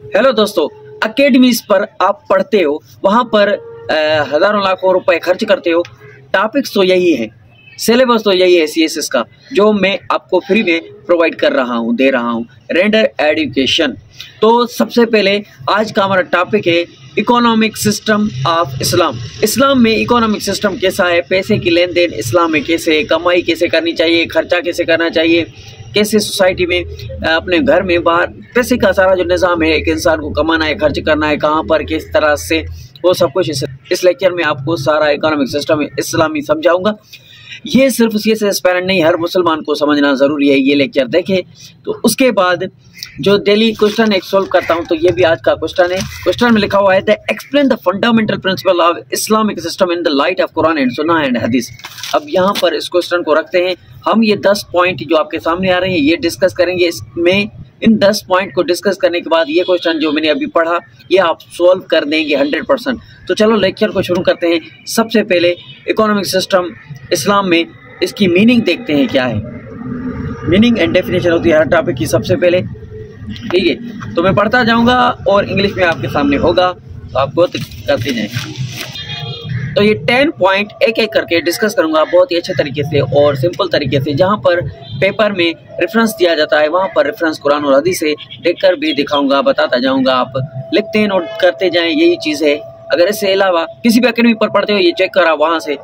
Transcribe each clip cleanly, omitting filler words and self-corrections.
Hello दोस्तों, academies पर आप पढ़ते हो, वहाँ पर हजारों लाखों रुपए खर्च करते हो। टॉपिक्स तो यही है, सिलेबस तो यही है सीएसएस का, जो मैं आपको फ्री में प्रोवाइड कर रहा हूँ, दे रहा हूँ, रेंडर एजुकेशन। तो सबसे पहले आज का हमारा टॉपिक है इकोनॉमिक सिस्टम ऑफ इस्लाम। इस्लाम में इकोनॉमिक सिस्टम कैसा है, पैसे की लेन देन इस्लाम में कैसे है, कमाई कैसे करनी चाहिए, खर्चा कैसे करना चाहिए, कैसे सोसाइटी में, अपने घर में, बाहर पैसे का सारा जो निज़ाम है, एक इंसान को कमाना है, खर्च करना है, कहाँ पर किस तरह से, वो सब कुछ इस लेक्चर में आपको सारा इकोनॉमिक सिस्टम इस्लामी समझाऊंगा। ये सिर्फ सीएसएस एस्पायरेंट नहीं, हर मुसलमान को समझना ज़रूरी है। ये लेक्चर देखें। तो उसके बाद जो डेली क्वेश्चन एक सोल्व करता हूँ, तो ये भी आज का क्वेश्चन है। क्वेश्चन में लिखा हुआ है the explain the fundamental principle of Islamic system in the light of Quran and Sunnah and Hadith. अब यहाँ पर इस क्वेश्चन को रखते हैं हम। ये 10 पॉइंट जो आपके सामने आ रहे हैं, ये डिस्कस करेंगे। इसमें इन 10 पॉइंट को डिस्कस करने के बाद ये क्वेश्चन जो मैंने अभी पढ़ा, ये आप सोल्व कर देंगे 100%। तो चलो लेक्चर को शुरू करते हैं। सबसे पहले इकोनॉमिक सिस्टम इस्लाम में, इसकी मीनिंग देखते हैं क्या है। मीनिंग एंड डेफिनेशन होती है हर टॉपिक की सबसे पहले, ठीक है। तो मैं पढ़ता जाऊंगा और इंग्लिश में आपके सामने होगा, तो आप बहुत करते जाएं। तो ये 10 पॉइंट एक एक करके डिस्कस करूंगा बहुत ही अच्छे तरीके से और सिंपल तरीके से। जहां पर पेपर में रेफरेंस दिया जाता है, वहां पर रेफरेंस कुरान और हदीस से देखकर भी दिखाऊंगा, बताता जाऊंगा। आप लिखते हैं, नोट करते जाएं, यही चीज़ है। अगर इससे अलावा किसी भी अकेडमी पर पढ़ते हो, ये चेक करा वहां से,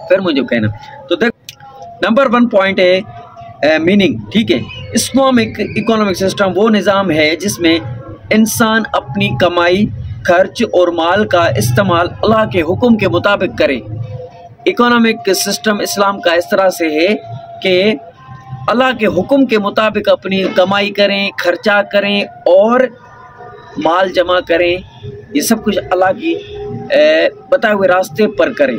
फिर मुझे कहना। तो देख, नंबर 1 पॉइंट है मीनिंग, ठीक है। इस्लामिक इकोनॉमिक सिस्टम वो निज़ाम है जिसमें इंसान अपनी कमाई, खर्च और माल का इस्तेमाल अल्लाह के हुक्म के मुताबिक करे। इकोनॉमिक सिस्टम इस्लाम का इस तरह से है कि अल्लाह के हुक्म के मुताबिक अपनी कमाई करें, खर्चा करें और माल जमा करें। ये सब कुछ अल्लाह की बताए हुए रास्ते पर करें,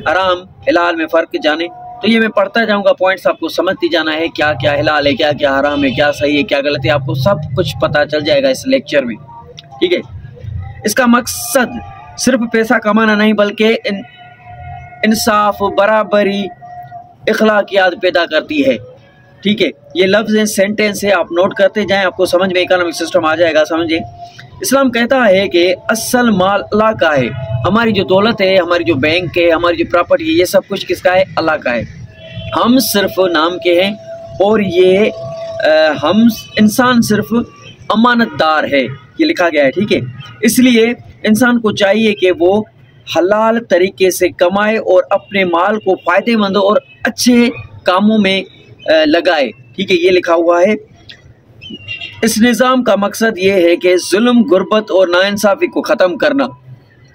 हराम हलाल में फ़र्क जाने। तो ये मैं पढ़ता जाऊंगा, पॉइंट्स आपको समझती जाना है, क्या क्या हलाल है, क्या क्या हराम है, क्या सही है, क्या गलत है, आपको सब कुछ पता चल जाएगा इस लेक्चर में, ठीक है। इसका मकसद सिर्फ पैसा कमाना नहीं, बल्कि इंसाफ, बराबरी, इखलाकियात पैदा करती है, ठीक है। ये लफ्ज़ सेंटेंस है, आप नोट करते जाएं, आपको समझ में इकोनॉमिक सिस्टम आ जाएगा। समझे, इस्लाम कहता है कि असल माल अल्लाह का है। हमारी जो दौलत है, हमारी जो बैंक है, हमारी जो प्रॉपर्टी है, ये सब कुछ किसका है? अल्लाह का है। हम सिर्फ नाम के हैं और ये हम इंसान सिर्फ अमानतदार है, ये लिखा गया है, ठीक है। इसलिए इंसान को चाहिए कि वो हलाल तरीके से कमाए और अपने माल को फ़ायदेमंद और अच्छे कामों में लगाए, ठीक है। ये लिखा हुआ है। इस निज़ाम का मकसद ये है कि जुल्म, गुर्बत और नाइंसाफ़ी को ख़त्म करना,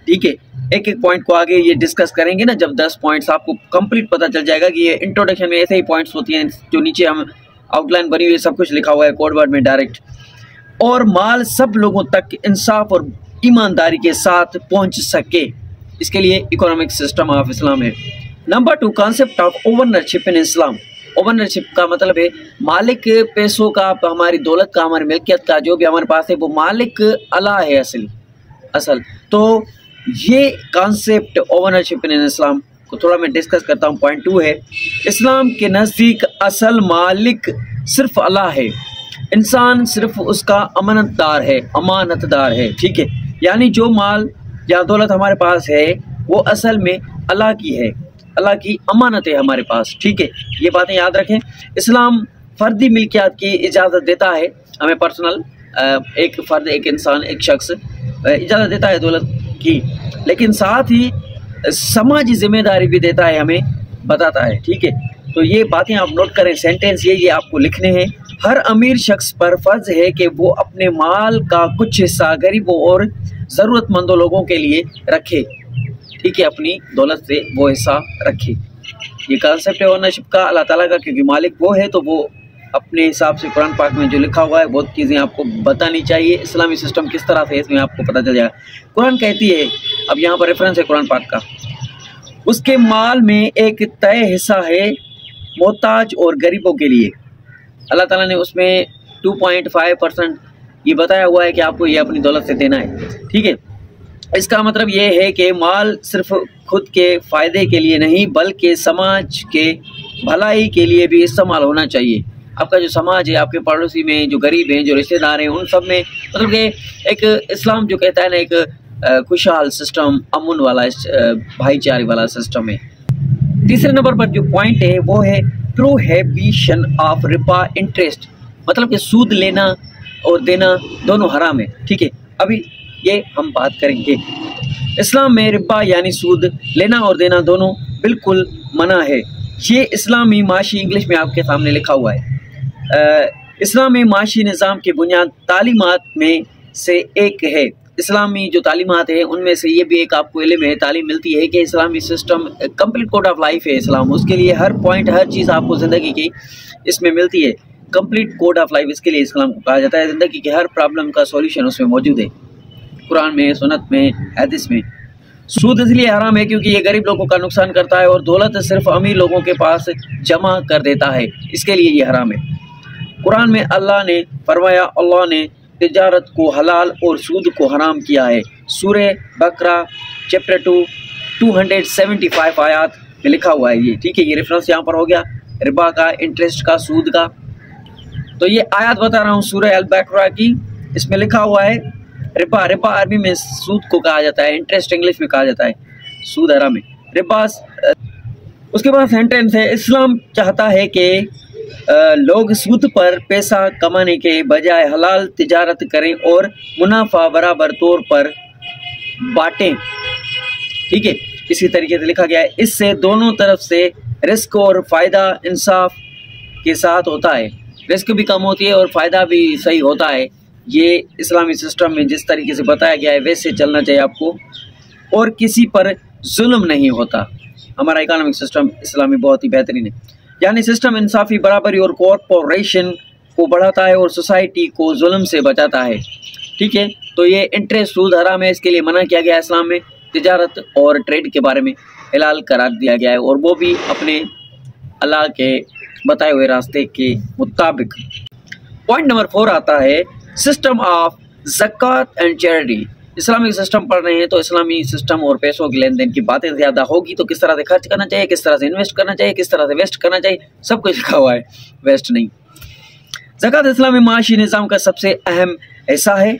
ठीक है। एक एक पॉइंट को आगे ये डिस्कस करेंगे ना, जब 10 पॉइंट्स आपको कंप्लीट पता चल जाएगा कि ये इंट्रोडक्शन में ऐसे ही पॉइंट्स होती हैं, जो नीचे हम आउटलाइन बनी हुई सब कुछ लिखा हुआ है कोड वर्ड में डायरेक्ट। और माल सब लोगों तक इंसाफ और ईमानदारी के साथ पहुंच सके, इसके लिए इकोनॉमिक सिस्टम ऑफ इस्लाम है। Number 2, concept of ownership in Islam. Ownership का मतलब है मालिक पैसों का, हमारी दौलत का, हमारी मिल्कियत का, जो भी हमारे पास है, वो मालिक अल्लाह है असल। तो ये कॉन्सेप्ट ओनरशिप इन इस्लाम को थोड़ा मैं डिस्कस करता हूँ। पॉइंट 2 है, इस्लाम के नज़दीक असल मालिक सिर्फ अल्लाह है, इंसान सिर्फ उसका अमानतदार है, ठीक है। यानी जो माल या दौलत हमारे पास है, वो असल में अल्लाह की है, अल्लाह की अमानत है हमारे पास, ठीक है। ये बातें याद रखें। इस्लाम फर्दी मिल्कियत की इजाज़त देता है हमें, पर्सनल, एक फ़र्द, एक इंसान, एक शख्स इजाज़त देता है दौलत की, लेकिन साथ ही समाजी जिम्मेदारी भी देता है, हमें बताता है, ठीक है। तो ये बातें आप नोट करें, सेंटेंस ये आपको लिखने हैं। हर अमीर शख्स पर फ़र्ज है कि वो अपने माल का कुछ हिस्सा गरीबों और ज़रूरतमंदों लोगों के लिए रखे, ठीक है। अपनी दौलत से वो हिस्सा रखे। ये कॉन्सेप्ट है ओनरशिप का, अल्लाह ताला का, क्योंकि मालिक वो है, तो वो अपने हिसाब से कुरान पाक में जो लिखा हुआ है, बहुत चीज़ें आपको बतानी चाहिए। इस्लामी सिस्टम किस तरह से, इसमें आपको पता चल जाएगा। कुरान कहती है, अब यहाँ पर रेफरेंस है कुरान पाक का, उसके माल में एक तय हिस्सा है मोहताज और गरीबों के लिए। अल्लाह ताला ने उसमें 2.5% ये बताया हुआ है कि आपको ये अपनी दौलत से देना है, ठीक है। इसका मतलब ये है कि माल सिर्फ खुद के फ़ायदे के लिए नहीं, बल्कि समाज के भलाई के लिए भी इस्तेमाल होना चाहिए। आपका जो समाज है, आपके पड़ोसी में जो गरीब हैं, जो रिश्तेदार हैं, उन सब में मतलब कि एक इस्लाम जो कहता है ना, एक खुशहाल सिस्टम, अमन वाला, भाईचारे वाला सिस्टम है। तीसरे नंबर पर जो पॉइंट है वो है प्रोहिबिशन ऑफ रिबा इंटरेस्ट, मतलब कि सूद लेना और देना दोनों हराम है। ठीक है, अभी ये हम बात करेंगे। इस्लाम में रिबा यानी सूद लेना और देना दोनों बिल्कुल मना है। ये इस्लामी माशी, इंग्लिश में आपके सामने लिखा हुआ है। इस्लामी माशी निज़ाम की बुनियाद तालीमात में से एक है। इस्लामी जो तालीमात है उनमें से ये भी एक आपको इल्म है, तालीम मिलती है कि इस्लामी system complete code of life है इस्लाम। उसके लिए हर पॉइंट, हर चीज़ आपको ज़िंदगी की इसमें मिलती है। कंप्लीट कोड ऑफ लाइफ इसके लिए इस्लाम को कहा जाता है। ज़िंदगी के हर प्रॉब्लम का सॉल्यूशन उसमें मौजूद है, कुरान में, सुन्नत में, हदीस में। सूद इसलिए हराम है क्योंकि ये गरीब लोगों का नुकसान करता है और दौलत सिर्फ अमीर लोगों के पास जमा कर देता है, इसके लिए ये हराम है। कुरान में अल्लाह ने फरमाया, अल्लाह ने तिजारत को हलाल और सूद को हराम किया है। सूरह बकरा चैप्टर 2 275 आयत में लिखा हुआ है ये। ठीक है, ये रेफरेंस यहाँ पर हो गया रिबा का, इंटरेस्ट का, सूद का। तो ये आयत बता रहा हूँ सूरह अल बकरा की, इसमें लिखा हुआ है रिबा। रिबा अरबी में सूद को कहा जाता है, इंटरेस्ट इंग्लिश में कहा जाता है, सूद हराम है, रिबा। उसके बाद सेंटेंस है, इस्लाम चाहता है कि लोग सूद पर पैसा कमाने के बजाय हलाल तिजारत करें और मुनाफा बराबर तौर पर बांटें। ठीक है, इसी तरीके से लिखा गया है। इससे दोनों तरफ से रिस्क और फ़ायदा इंसाफ के साथ होता है। रिस्क भी कम होती है और फ़ायदा भी सही होता है। ये इस्लामी सिस्टम में जिस तरीके से बताया गया है वैसे चलना चाहिए आपको, और किसी पर जुल्म नहीं होता। हमारा इकोनॉमिक सिस्टम इस्लामी बहुत ही बेहतरीन है। यानी सिस्टम इंसाफी, बराबरी और कोऑपरेशन को बढ़ाता है और सोसाइटी को जुल्म से बचाता है। ठीक है, तो ये इंटरेस्ट, सूद हराम है, इसके लिए मना किया गया है इस्लाम में। तिजारत और ट्रेड के बारे में हलाल करार दिया गया है, और वो भी अपने अल्लाह के बताए हुए रास्ते के मुताबिक। पॉइंट नंबर 4 आता है system of zakat and charity. Islamic system पढ़ रहे हैं तो इस्लामी सिस्टम और पैसों के लेन देन की बातें ज़्यादा होगी। तो किस तरह से खर्च करना चाहिए, किस तरह से इन्वेस्ट करना चाहिए, किस तरह से वेस्ट करना चाहिए, सब कुछ लिखा हुआ है, वेस्ट नहीं। ज़कात इस्लामी माशी निज़ाम का सबसे अहम हिस्सा है।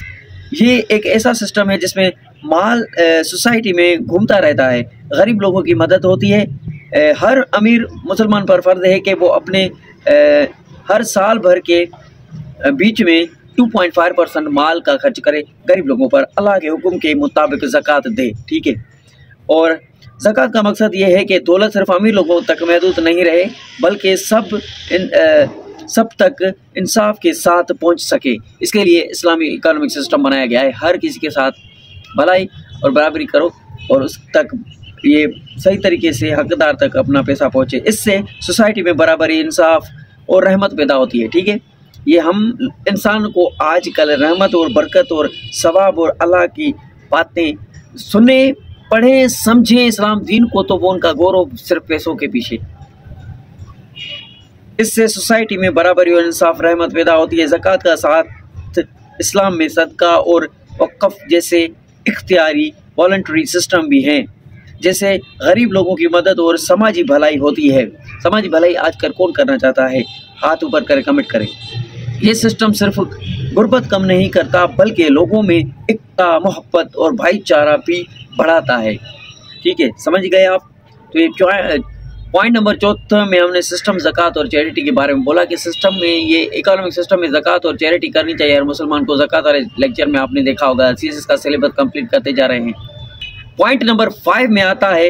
ये एक ऐसा सिस्टम है जिसमें माल सोसाइटी में घूमता रहता है, गरीब लोगों की मदद होती है। हर अमीर मुसलमान पर फ़र्ज है कि वो अपने हर साल भर के बीच में 2.5% माल का खर्च करे, गरीब लोगों पर अल्लाह के हुक्म के मुताबिक ज़कात दे। ठीक है, और ज़कात का मकसद ये है कि दौलत सिर्फ अमीर लोगों तक महदूद नहीं रहे, बल्कि सब तक इंसाफ के साथ पहुंच सके। इसके लिए इस्लामी इकोनॉमिक सिस्टम बनाया गया है। हर किसी के साथ भलाई और बराबरी करो और उस तक ये सही तरीके से हकदार तक अपना पैसा पहुँचे। इससे सोसाइटी में बराबरी, इंसाफ और रहमत पैदा होती है। ठीक है, ये हम इंसान को आजकल रहमत और बरकत और सवाब और अल्लाह की बातें सुने, पढ़ें, समझें इस्लाम दीन को, तो वो उनका गौरव सिर्फ पैसों के पीछे। इससे सोसाइटी में बराबरी और इंसाफ, रहमत पैदा होती है। ज़कात का साथ इस्लाम में सदका और वक़्फ़ जैसे इख्तियारी वॉलंटरी सिस्टम भी हैं, जैसे गरीब लोगों की मदद और समाजी भलाई होती है। समाजी भलाई आजकल कौन करना चाहता है, हाथ ऊपर करे, कमेंट करें। ये सिस्टम सिर्फ गुर्बत कम नहीं करता बल्कि लोगों में एकता, मोहब्बत और भाईचारा भी बढ़ाता है। ठीक है, समझ गए आप। तो ये पॉइंट नंबर 4 में हमने सिस्टम, ज़कात और चैरिटी के बारे में बोला कि सिस्टम में, ये इकोनॉमिक सिस्टम में ज़कात और चैरिटी करनी चाहिए हर मुसलमान को। ज़कात वाले लेक्चर में आपने देखा होगा, सीएसएस का सिलेबस कंप्लीट करते जा रहे हैं। पॉइंट नंबर 5 में आता है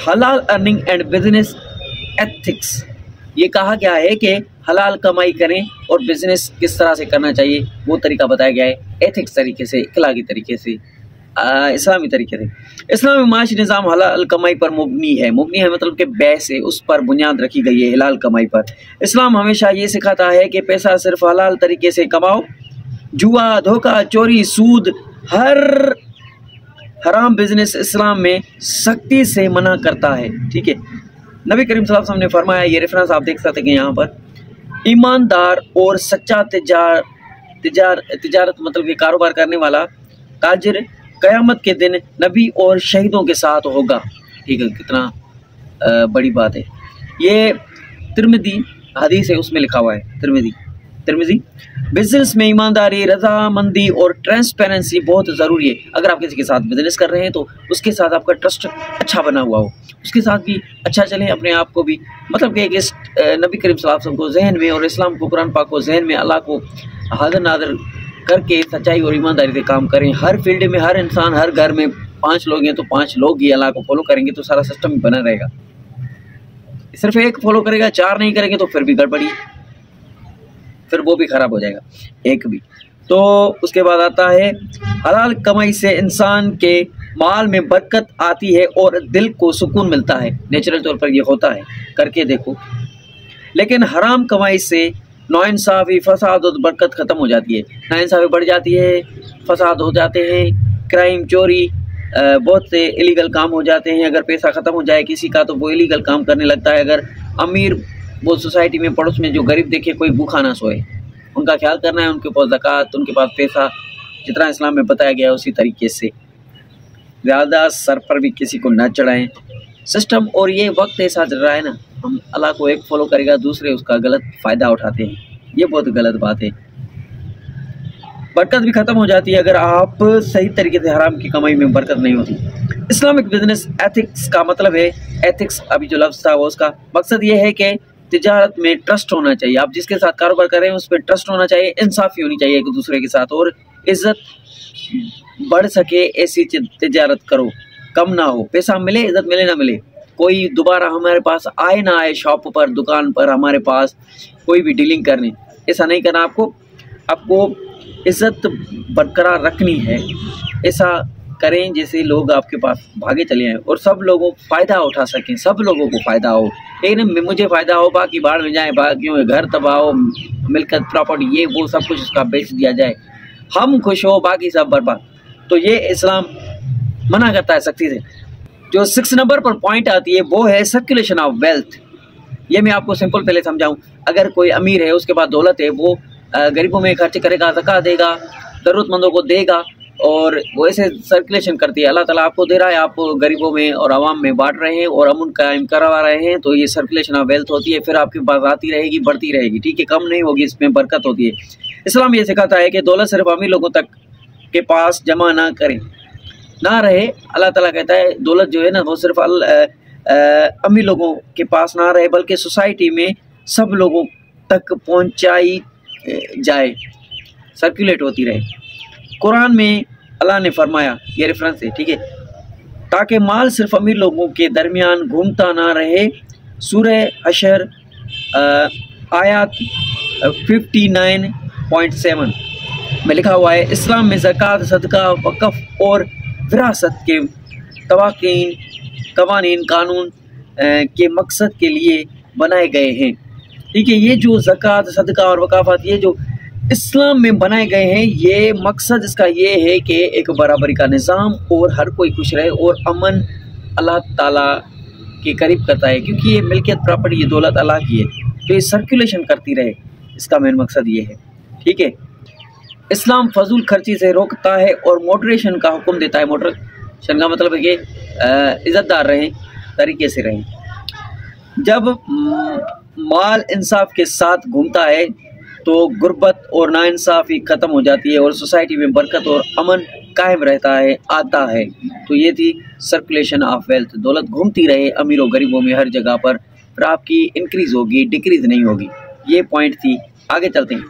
हलाल अर्निंग एंड बिजनेस एथिक्स। ये कहा गया है कि हलाल कमाई करें और बिजनेस किस तरह से करना चाहिए वो तरीका बताया गया है, एथिक्स तरीके से, इखलाकी तरीके से, इस्लामी तरीके से। इस्लामी माशी निज़ाम हलाल कमाई पर मुबनी है। मुबनी है मतलब कि बेस है, उस पर बुनियाद रखी गई है हलाल कमाई पर। इस्लाम हमेशा ये सिखाता है कि पैसा सिर्फ हलाल तरीके से कमाओ। जुआ, धोखा, चोरी, सूद, हर हराम बिजनेस इस्लाम में सख्ती से मना करता है। ठीक है, नबी करीम सल्लल्लाहु अलैहि वसल्लम ने फरमाया, ये रेफरेंस आप देख सकते हैं यहाँ पर, ईमानदार और सच्चा तिजारत मतलब कि कारोबार करने वाला ताजिर क़यामत के दिन नबी और शहीदों के साथ होगा। ठीक है, कितना बड़ी बात है। ये तिर्मिज़ी हदीस है उसमें लिखा हुआ है, तिरमिजी। बिजनेस में ईमानदारी, रजामंदी और ट्रांसपेरेंसी बहुत ज़रूरी है। अगर आप किसी के साथ बिजनेस कर रहे हैं तो उसके साथ आपका ट्रस्ट अच्छा बना हुआ हो, उसके साथ भी अच्छा चलें, अपने आप को भी मतलब कि इस नबी करीम सल्लल्लाहु अलैहि वसल्लम को जहन में और इस्लाम को, कुरान पाक को जहन में, अल्लाह को हाज़िर नाज़िर करके सच्चाई और ईमानदारी से काम करें। हर फील्ड में, हर इंसान, हर घर में 5 लोग हैं तो 5 लोग ही अल्लाह को फॉलो करेंगे तो सारा सिस्टम बना रहेगा। सिर्फ एक फॉलो करेगा, 4 नहीं करेंगे तो फिर भी गड़बड़ी, फिर वो भी खराब हो जाएगा एक भी। तो उसके बाद आता है हलाल कमाई से इंसान के माल में बरकत आती है और दिल को सुकून मिलता है। नेचुरल तौर पर ये होता है, करके देखो। लेकिन हराम कमाई से नाइंसाफ़ी, फसाद और बरकत ख़त्म हो जाती है। नाइंसाफ़ी बढ़ जाती है, फसाद हो जाते हैं, क्राइम, चोरी, बहुत से इलीगल काम हो जाते हैं। अगर पैसा ख़त्म हो जाए किसी का तो वो इलीगल काम करने लगता है। अगर अमीर वो सोसाइटी में, पड़ोस में जो गरीब देखे कोई भूखा ना सोए, उनका ख्याल करना है, उनके पास ज़कात, उनके पास पैसा, जितना इस्लाम में बताया गया है उसी तरीके से। ज़्यादा सर पर भी किसी को न चढ़ाएं सिस्टम। और ये वक्त ऐसा चल रहा है ना, हम अल्लाह को एक फॉलो करेगा, दूसरे उसका गलत फ़ायदा उठाते हैं। ये बहुत गलत बात है। बरकत भी ख़त्म हो जाती है अगर आप सही तरीके से, हराम की कमाई में बरकत नहीं होती। इस्लामिक बिजनेस एथिक्स का मतलब है, एथिक्स अभी जो लफ्ज़ था वो उसका मकसद ये है कि तिजारत में ट्रस्ट होना चाहिए। आप जिसके साथ कारोबार कर रहे हैं उस पर ट्रस्ट होना चाहिए, इंसाफ़ी होनी चाहिए एक दूसरे के साथ, और इज़्ज़त बढ़ सके ऐसी तिजारत करो, कम ना हो। पैसा मिले, इज़्ज़त मिले ना मिले, कोई दोबारा हमारे पास आए ना आए, शॉप पर, दुकान पर हमारे पास कोई भी डीलिंग करने, ऐसा नहीं करना। आपको इज़्ज़त बरकरार रखनी है। ऐसा करें जैसे लोग आपके पास भागे चले आएँ और सब लोगों फ़ायदा उठा सकें, सब लोगों को फ़ायदा हो। लेकिन मुझे फ़ायदा हो, बाकी बाढ़ में जाए, बाकियों के घर तबाह हो, मिल्कत, प्रॉपर्टी, ये वो सब कुछ उसका बेच दिया जाए, हम खुश हो, बाकी सब बर्बाद। तो ये इस्लाम मना करता है सख्ती से। जो 6 नंबर पर पॉइंट आती है वो है सर्कुलेशन ऑफ वेल्थ। ये मैं आपको सिंपल पहले समझाऊं। अगर कोई अमीर है, उसके पास दौलत है, वो गरीबों में खर्च करेगा, ज़कात देगा, ज़रूरतमंदों को देगा, और वो ऐसे सर्कुलेशन करती है। अल्लाह ताला आपको दे रहा है, आप गरीबों में और आवाम में बांट रहे हैं और अमन कायम करवा रहे हैं, तो ये सर्कुलेशन ऑफ वेल्थ होती है। फिर आपके पास आती रहेगी, बढ़ती रहेगी, ठीक है, कम नहीं होगी, इसमें बरकत होती है। इस्लाम ये सिखाता है कि दौलत सिर्फ अमीर लोगों तक के पास जमा ना करें, ना रहे। अल्लाह ताला कहता है दौलत जो है ना वो सिर्फ अमीर लोगों के पास ना रहे, बल्कि सोसाइटी में सब लोगों तक पहुंचाई जाए, सर्कुलेट होती रहे। कुरान में अल्लाह ने फरमाया, ये रेफरेंस है, ठीक है, ताकि माल सिर्फ अमीर लोगों के दरमियान घूमता ना रहे। सूरह हशर आयत 59.7 में लिखा हुआ है, इस्लाम में ज़कात, सदका, वक़्फ़ और विरासत के कवानीन कानून के मकसद के लिए बनाए गए हैं। ठीक है, ये जो ज़कात, सदका और वक़ाफ़त, ये जो इस्लाम में बनाए गए हैं, ये मकसद इसका ये है कि एक बराबरी का निज़ाम और हर कोई खुश रहे और अमन अल्लाह ताला के करीब करता है, क्योंकि ये मिल्कियत, प्रॉपर्टी, ये दौलत अल्लाह की है, तो ये सर्कुलेशन करती रहे, इसका मेन मकसद ये है। ठीक है, इस्लाम फजूल खर्ची से रोकता है और मॉडरेशन का हुक्म देता है। मॉडरेशन का मतलब है कि इज़्ज़तदार रहें, तरीके से रहें। जब माल इंसाफ के साथ घूमता है तो गुर्बत और नाइंसाफ़ी ख़त्म हो जाती है और सोसाइटी में बरकत और अमन कायम रहता है, आता है। तो ये थी सर्कुलेशन ऑफ वेल्थ। दौलत घूमती रहे अमीरों गरीबों में हर जगह पर, फिर आपकी इंक्रीज़ होगी, डिक्रीज़ नहीं होगी। ये पॉइंट थी। आगे चलते हैं।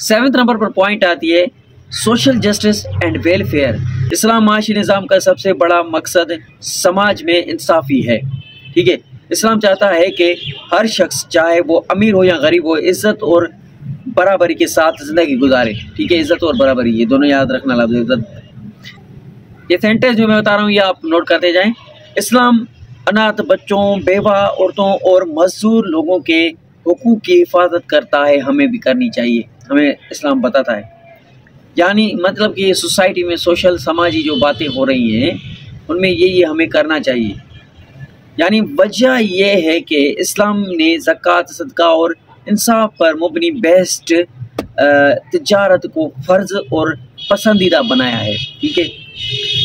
7वें नंबर पर पॉइंट आती है सोशल जस्टिस एंड वेलफेयर। इस्लाम माशी निज़ाम का सबसे बड़ा मकसद समाज में इंसाफ़ी है। ठीक है, इस्लाम चाहता है कि हर शख्स, चाहे वो अमीर हो या गरीब हो, इज़्ज़त और बराबरी के साथ ज़िंदगी गुजारे। ठीक है, इज़्ज़त और बराबरी, ये दोनों याद रखना। लफ्ज़ इज़्ज़त, ये सेंटेंस जो मैं बता रहा हूँ ये आप नोट करते जाएं। इस्लाम अनाथ बच्चों, बेवा औरतों और मजदूर लोगों के हुकूक की हिफाजत करता है। हमें भी करनी चाहिए, हमें इस्लाम बताता है। यानी मतलब कि सोसाइटी में सोशल, समाजी जो बातें हो रही हैं उनमें ये हमें करना चाहिए। यानी वजह यह है कि इस्लाम ने ज़कात, सदका और इंसाफ पर मुबनी बेस्ड तिजारत को फ़र्ज़ और पसंदीदा बनाया है। ठीक है,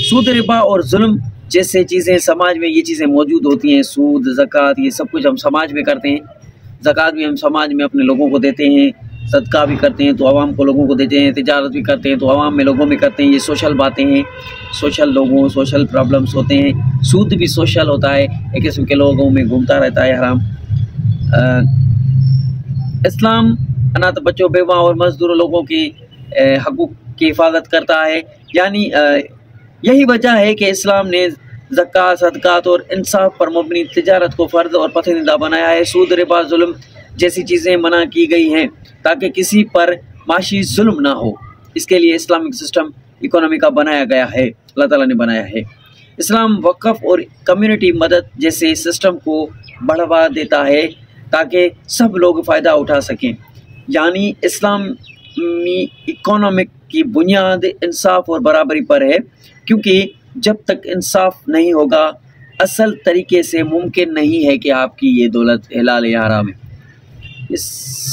सूद, रिबा और जुल्म जैसे चीज़ें समाज में, ये चीज़ें मौजूद होती हैं। सूद, ज़कात, ये सब कुछ हम समाज में करते हैं, ज़कात भी हम समाज में अपने लोगों को देते हैं, सदका भी करते हैं तो आवाम को लोगों को देते हैं, तिजारत भी करते हैं तो आवाम में लोगों में करते हैं। ये सोशल बातें हैं, सोशल प्रॉब्लम्स होते हैं। सूद भी सोशल होता है, एक किस्म के लोगों में घूमता रहता है हराम। इस्लाम अनाथ बच्चों, बेवा और मजदूर लोगों की हकूक़ की हिफाजत करता है। यानी यही वजह है कि इस्लाम ने ज़कात, सदकात और इंसाफ पर मबनी तिजारत को फ़र्ज और पसंदीदा बनाया है। सूद, रिबा, जुल्म जैसी चीज़ें मना की गई हैं ताकि किसी पर माशी जुल्म ना हो। इसके लिए इस्लामिक सिस्टम इकोनॉमी का बनाया गया है, अल्लाह ताला ने बनाया है। इस्लाम वक़्फ़ और कम्युनिटी मदद जैसे सिस्टम को बढ़ावा देता है ताकि सब लोग फ़ायदा उठा सकें। यानी इस्लामी इकोनॉमिक की बुनियाद इंसाफ और बराबरी पर है, क्योंकि जब तक इंसाफ नहीं होगा असल तरीके से मुमकिन नहीं है कि आपकी ये दौलत हलाल या हराम है। इस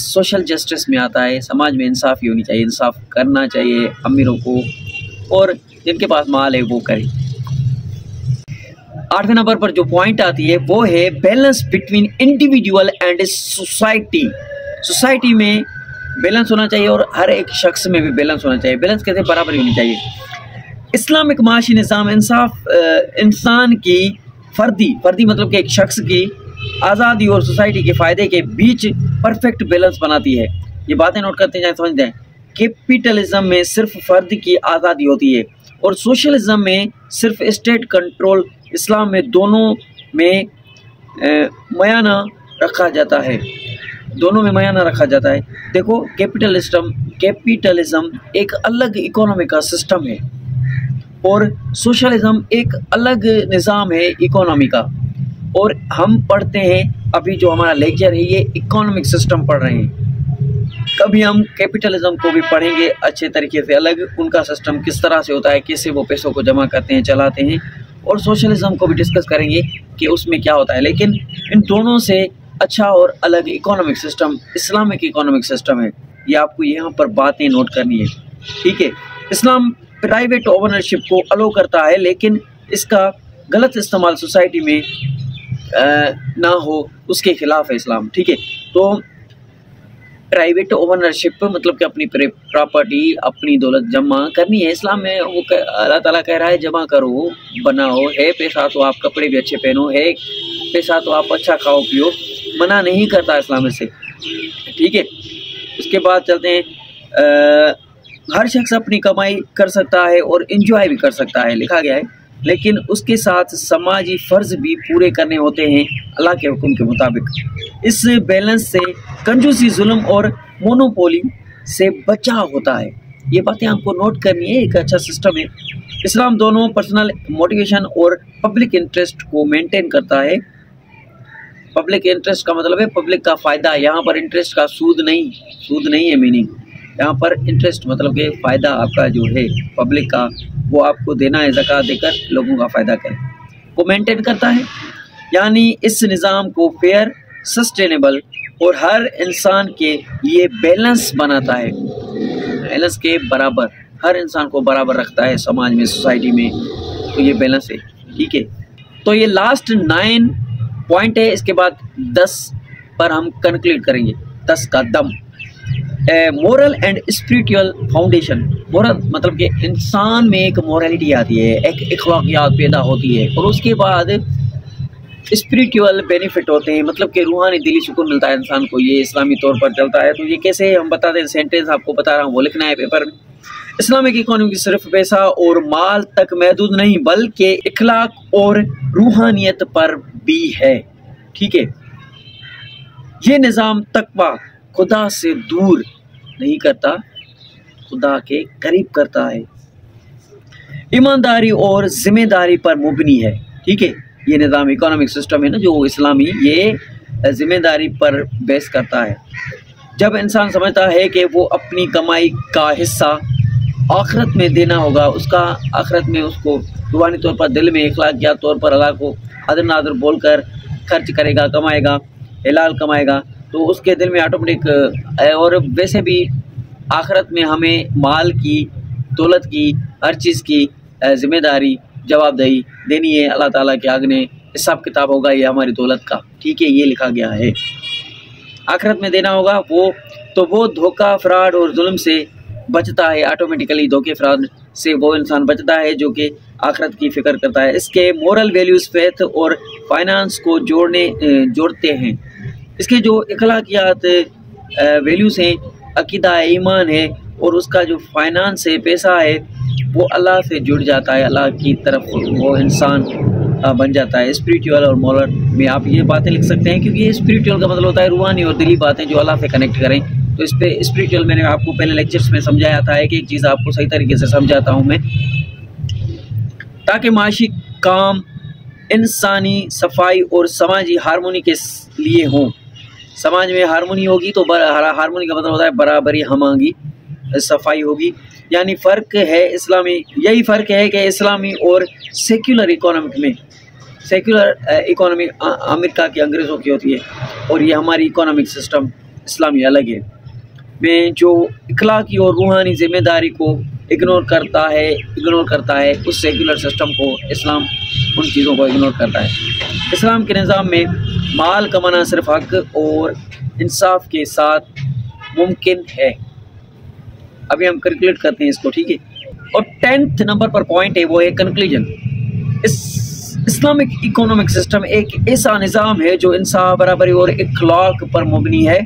सोशल जस्टिस में आता है, समाज में इंसाफ़ी होनी चाहिए, इंसाफ करना चाहिए अमीरों को, और जिनके पास माल है वो करें। 8वें नंबर पर जो पॉइंट आती है वो है balance between individual and society. Society में बैलेंस होना चाहिए और हर एक शख्स में भी बैलेंस होना चाहिए। बैलेंस कहते हैं बराबरी होनी चाहिए। इस्लामिक माशी निज़ाम इंसान की फर्दी मतलब कि एक शख्स की आज़ादी और सोसाइटी के फ़ायदे के बीच परफेक्ट बैलेंस बनाती है। ये बातें नोट करते जाए, समझते हैं। कैपिटलिज्म में सिर्फ फ़र्द की आज़ादी होती है और सोशलिज्म में सिर्फ स्टेट कंट्रोल। इस्लाम में दोनों में मयाना रखा जाता है, दोनों में मयाना रखा जाता है। देखो, कैपिटलिज्म एक अलग इकोनॉमी का सिस्टम है और सोशलिज्म एक अलग निज़ाम है इकोनॉमी का। और हम पढ़ते हैं, अभी जो हमारा लेक्चर है ये इकोनॉमिक सिस्टम पढ़ रहे हैं। कभी हम कैपिटलिज्म को भी पढ़ेंगे अच्छे तरीके से, अलग उनका सिस्टम किस तरह से होता है, कैसे वो पैसों को जमा करते हैं, चलाते हैं। और सोशलिज्म को भी डिस्कस करेंगे कि उसमें क्या होता है। लेकिन इन दोनों से अच्छा और अलग economic system Islamic economic system है। ये आपको यहाँ पर बातें नोट करनी है, ठीक है। इस्लाम प्राइवेट ओनरशिप को अलो करता है, लेकिन इसका गलत इस्तेमाल सोसाइटी में ना हो उसके खिलाफ है इस्लाम, ठीक है। तो प्राइवेट ओनरशिप मतलब कि अपनी प्रॉपर्टी, अपनी दौलत जमा करनी है। इस्लाम में वो अल्लाह ताला कह रहा है जमा करो, बनाओ, है पैसा तो आप कपड़े भी अच्छे पहनो, है पैसा तो आप अच्छा खाओ पियो, मना नहीं करता इस्लाम से, ठीक है। उसके बाद चलते हैं, हर शख्स अपनी कमाई कर सकता है और एंजॉय भी कर सकता है, लिखा गया है, लेकिन उसके साथ समाजी फ़र्ज भी पूरे करने होते हैं अल्लाह के हुक्म के मुताबिक। इस बैलेंस से कंजूसी, जुल्म और मोनोपोली से बचाव होता है। ये बातें आपको नोट करनी है, एक अच्छा सिस्टम है। इस्लाम दोनों पर्सनल मोटिवेशन और पब्लिक इंटरेस्ट को मेंटेन करता है। पब्लिक इंटरेस्ट का मतलब है पब्लिक का फ़ायदा। यहाँ पर इंटरेस्ट का सूद नहीं है मीनिंग। यहाँ पर इंटरेस्ट मतलब कि फ़ायदा आपका जो है पब्लिक का, वो आपको देना है, ज़कात देकर लोगों का फ़ायदा करें, वो मेंटेन करता है। यानी इस निज़ाम को फेयर, सस्टेनेबल और हर इंसान के लिए बैलेंस बनाता है, बैलेंस के बराबर, हर इंसान को बराबर रखता है समाज में, सोसाइटी में। तो ये बैलेंस है, ठीक है। तो ये लास्ट 9 पॉइंट है, इसके बाद 10 पर हम कंक्लूड करेंगे, 10 का दम। Moral and spiritual foundation. Moral मतलब कि इंसान में एक मोरलिटी आती है, एक अखलाकियात पैदा होती है, और उसके बाद स्पिरिचुअल बेनिफिट होते हैं, मतलब कि रूहानी दिली सुकून मिलता है इंसान को। ये इस्लामी तौर पर चलता है। तो ये कैसे हम बता दें, सेंटेंस आपको बता रहा हूँ, वो लिखना है पेपर में। इस्लामिक इकोनॉमी सिर्फ पैसा और माल तक महदूद नहीं, बल्कि इखलाक और रूहानियत पर भी है, ठीक है। ये निज़ाम तकवा, खुदा से दूर नहीं करता, खुदा के करीब करता है। ईमानदारी और जिम्मेदारी पर मुबनी है, ठीक है। ये निज़ाम इकोनॉमिक सिस्टम है ना जो इस्लामी, ये जिम्मेदारी पर बेस करता है। जब इंसान समझता है कि वो अपनी कमाई का हिस्सा आखिरत में देना होगा, उसका आखिरत में उसको रूहानी तौर पर दिल में इखलाकियात तौर पर अल्लाह को अदर नादर बोल कर खर्च करेगा, कमाएगा, हलाल कमाएगा, तो उसके दिल में ऑटोमेटिक। और वैसे भी आखिरत में हमें माल की, दौलत की, हर चीज़ की जिम्मेदारी, जवाबदेही देनी है। अल्लाह ताला के आगे हिसाब किताब होगा ये हमारी दौलत का, ठीक है। ये लिखा गया है। आखिरत में देना होगा वो धोखा, फ्रॉड और जुल्म से बचता है। ऑटोमेटिकली धोखे, फ्रॉड से वो इंसान बचता है जो कि आखिरत की फिक्र करता है। इसके मोरल वैल्यूज़, फेथ और फाइनेंस को जोड़ते हैं। इसके जो अखलाकियात वैल्यूज़ हैं, अकीदा है, ईमान है, और उसका जो फाइनेंस है, पैसा है, वो अल्लाह से जुड़ जाता है, अल्लाह की तरफ वो इंसान बन जाता है। स्पिरिचुअल और मोरल में आप ये बातें लिख सकते हैं, क्योंकि ये स्पिरिचुअल का मतलब होता है रूहानी और दिली बातें जो अल्लाह से कनेक्ट करें। तो इस पे स्पिरिचुअल मैंने आपको पहले लेक्चर्स में समझाया था, एक चीज़ आपको सही तरीके से समझाता हूँ मैं, ताकि माशी काम, इंसानी सफाई और समाजी हारमोनी के लिए हों। समाज में हारमोनी होगी तो हारमोनी का मतलब होता है बराबरी, हमांगी, सफाई होगी। यानी फ़र्क है यही फ़र्क है कि इस्लामी और सेक्युलर इकोनॉमिक में। सेक्युलर इकोनॉमी अमेरिका की, अंग्रेज़ों की होती है, और ये हमारी इकोनॉमिक सिस्टम इस्लामी अलग है। में जो इखलाकी और रूहानी जिम्मेदारी को इग्नोर करता है उस सेक्युलर सिस्टम को इस्लाम उन चीज़ों को इग्नोर करता है। इस्लाम के निज़ाम में माल कमाना सिर्फ हक और इंसाफ के साथ मुमकिन है। अभी हम कैलकुलेट करते हैं इसको, ठीक है। और 10th नंबर पर पॉइंट है, वो है कंक्लूजन। इस्लामिक इकोनॉमिक सिस्टम एक ऐसा निज़ाम है जो इंसाफ, बराबरी और इखलाक पर मबनी है।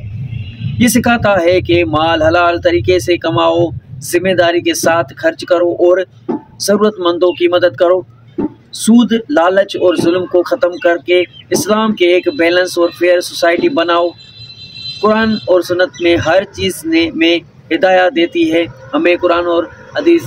ये सिखाता है कि माल हलाल तरीके से कमाओ, जिम्मेदारी के साथ खर्च करो और ज़रूरतमंदों की मदद करो। सूद, लालच और जुल्म को ख़त्म करके इस्लाम के एक बैलेंस और फेयर सोसाइटी बनाओ। कुरान और सुन्नत में हर चीज़ में हिदायत देती है। हमें कुरान और हदीस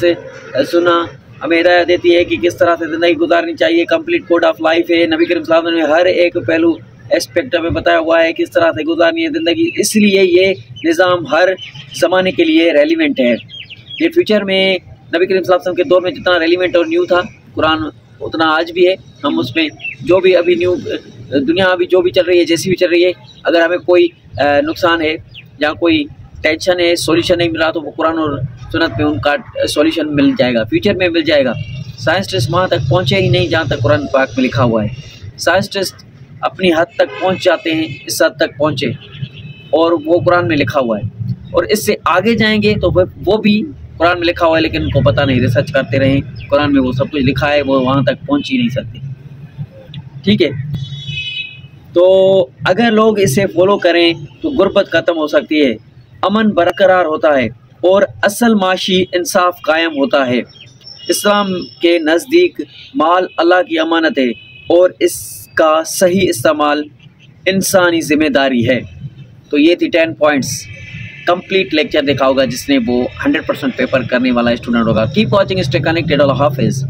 सुना हमें हिदायत देती है कि किस तरह से ज़िंदगी गुजारनी चाहिए। कंप्लीट कोड ऑफ लाइफ है। नबी करीम सल्लल्लाहु अलैहि वसल्लम ने हर एक पहलू एस्पेक्ट में बताया हुआ है किस तरह से गुजारनी है ज़िंदगी। इसलिए ये निज़ाम हर ज़माने के लिए रेलिवेंट है। ये फ्यूचर में नबी करीम सल्लल्लाहु अलैहि वसल्लम के दौर में जितना रेलिवेंट और न्यू था कुरान, उतना आज भी है। हम उसमें जो भी अभी न्यू दुनिया अभी जो भी चल रही है, जैसी भी चल रही है, अगर हमें कोई नुकसान है या कोई टेंशन है, सॉल्यूशन नहीं मिला, तो वो कुरान और सुन्नत में उनका सॉल्यूशन मिल जाएगा, फ्यूचर में मिल जाएगा। साइंटिस्ट वहाँ तक पहुँचे ही नहीं जहाँ तक कुरान पाक में लिखा हुआ है। साइंटिस्ट अपनी हद तक पहुँच जाते हैं, इस हद तक पहुँचे और वो कुरान में लिखा हुआ है, और इससे आगे जाएंगे तो वो भी कुरान में लिखा हुआ है, लेकिन उनको पता नहीं। रिसर्च करते रहें, कुरान में वो सब कुछ लिखा है, वो वहाँ तक पहुँच ही नहीं सकते, ठीक है। तो अगर लोग इसे फॉलो करें तो गुर्बत ख़त्म हो सकती है, अमन बरकरार होता है और असल माशी इंसाफ कायम होता है। इस्लाम के नज़दीक माल अल्लाह की अमानत है और इसका सही इस्तेमाल इंसानी ज़िम्मेदारी है। तो ये थी 10 पॉइंट्स। कंप्लीट लेक्चर देखा होगा जिसने वो 100% पेपर करने वाला स्टूडेंट होगा। कीप वॉचिंग, स्टे कनेक्टेड, अल्लाह हाफिज़।